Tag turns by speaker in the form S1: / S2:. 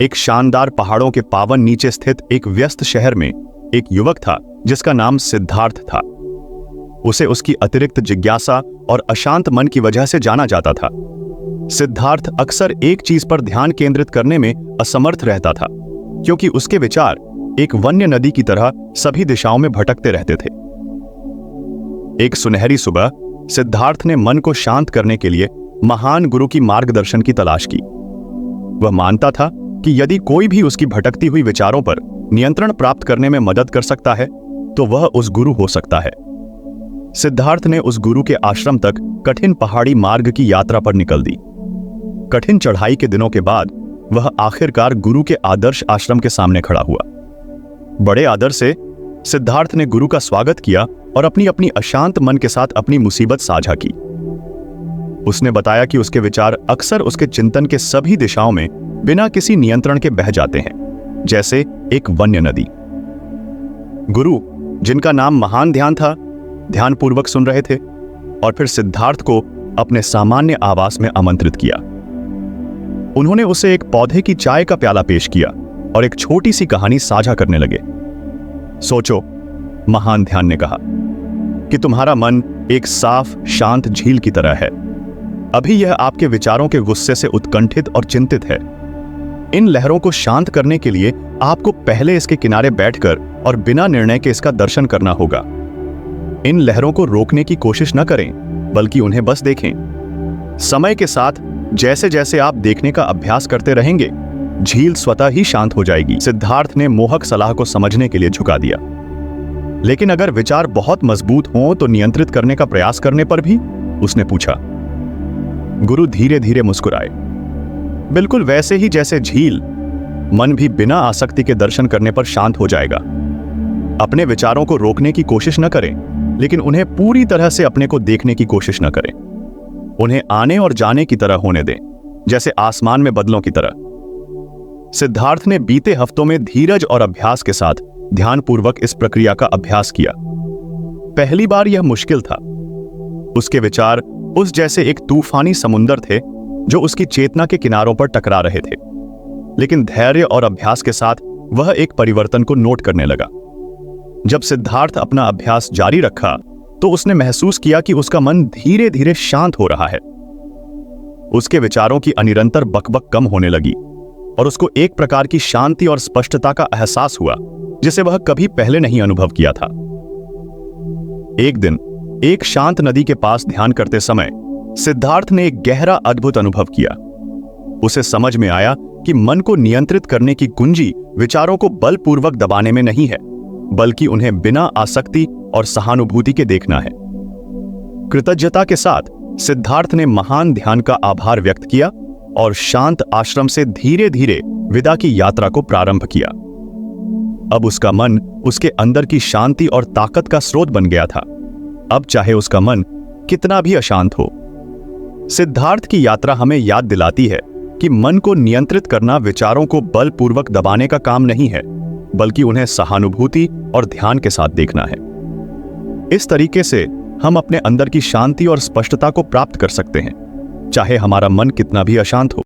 S1: एक शानदार पहाड़ों के पावन नीचे स्थित एक व्यस्त शहर में एक युवक था जिसका नाम सिद्धार्थ था। उसे उसकी अतिरिक्त जिज्ञासा और अशांत मन की वजह से जाना जाता था। सिद्धार्थ अक्सर एक चीज पर ध्यान केंद्रित करने में असमर्थ रहता था, क्योंकि उसके विचार एक वन्य नदी की तरह सभी दिशाओं में भटकते रहते थे। एक सुनहरी सुबह सिद्धार्थ ने मन को शांत करने के लिए महान गुरु की मार्गदर्शन की तलाश की। वह मानता था कि यदि कोई भी उसकी भटकती हुई विचारों पर नियंत्रण प्राप्त करने में मदद कर सकता है तो वह उस गुरु हो सकता है। सिद्धार्थ ने उस गुरु के आश्रम तक कठिन पहाड़ी मार्ग की यात्रा पर निकल दी। कठिन चढ़ाई के दिनों के बाद वह आखिरकार गुरु के आदर्श आश्रम के सामने खड़ा हुआ। बड़े आदर से सिद्धार्थ ने गुरु का स्वागत किया और अपनी अपनी अशांत मन के साथ अपनी मुसीबत साझा की। उसने बताया कि उसके विचार अक्सर उसके चिंतन के सभी दिशाओं में बिना किसी नियंत्रण के बह जाते हैं, जैसे एक वन्य नदी। गुरु, जिनका नाम महान ध्यान था, ध्यानपूर्वक सुन रहे थे और फिर सिद्धार्थ को अपने सामान्य आवास में आमंत्रित किया। उन्होंने उसे एक पौधे की चाय का प्याला पेश किया और एक छोटी सी कहानी साझा करने लगे। सोचो, महान ध्यान ने कहा, कि तुम्हारा मन एक साफ शांत झील की तरह है। अभी यह आपके विचारों के गुस्से से उत्कंठित और चिंतित है। इन लहरों को शांत करने के लिए आपको पहले इसके किनारे बैठकर और बिना निर्णय के इसका दर्शन करना होगा। इन लहरों को रोकने की कोशिश न करें, बल्कि उन्हें बस देखें। समय के साथ जैसे जैसे आप देखने का अभ्यास करते रहेंगे, झील स्वतः ही शांत हो जाएगी। सिद्धार्थ ने मोहक सलाह को समझने के लिए झुका दिया। लेकिन अगर विचार बहुत मजबूत हों तो नियंत्रित करने का प्रयास करने पर भी? उसने पूछा। गुरु धीरे धीरे मुस्कुराए। बिल्कुल वैसे ही जैसे झील, मन भी बिना आसक्ति के दर्शन करने पर शांत हो जाएगा। अपने विचारों को रोकने की कोशिश न करें, लेकिन उन्हें पूरी तरह से अपने को देखने की कोशिश न करें। उन्हें आने और जाने की तरह होने दें, जैसे आसमान में बदलों की तरह। सिद्धार्थ ने बीते हफ्तों में धीरज और अभ्यास के साथ ध्यानपूर्वक इस प्रक्रिया का अभ्यास किया। पहली बार यह मुश्किल था। उसके विचार उस जैसे एक तूफानी समुंदर थे जो उसकी चेतना के किनारों पर टकरा रहे थे। लेकिन धैर्य और अभ्यास के साथ वह एक परिवर्तन को नोट करने लगा। जब सिद्धार्थ अपना अभ्यास जारी रखा तो उसने महसूस किया कि उसका मन धीरे धीरे शांत हो रहा है। उसके विचारों की अनिरंतर बकबक कम होने लगी और उसको एक प्रकार की शांति और स्पष्टता का एहसास हुआ जिसे वह कभी पहले नहीं अनुभव किया था। एक दिन एक शांत नदी के पास ध्यान करते समय सिद्धार्थ ने एक गहरा अद्भुत अनुभव किया। उसे समझ में आया कि मन को नियंत्रित करने की कुंजी विचारों को बलपूर्वक दबाने में नहीं है, बल्कि उन्हें बिना आसक्ति और सहानुभूति के देखना है। कृतज्ञता के साथ सिद्धार्थ ने महान ध्यान का आभार व्यक्त किया और शांत आश्रम से धीरे धीरे विदा की यात्रा को प्रारंभ किया। अब उसका मन उसके अंदर की शांति और ताकत का स्रोत बन गया था। अब चाहे उसका मन कितना भी अशांत हो। सिद्धार्थ की यात्रा हमें याद दिलाती है कि मन को नियंत्रित करना विचारों को बलपूर्वक दबाने का काम नहीं है, बल्कि उन्हें सहानुभूति और ध्यान के साथ देखना है। इस तरीके से हम अपने अंदर की शांति और स्पष्टता को प्राप्त कर सकते हैं, चाहे हमारा मन कितना भी अशांत हो।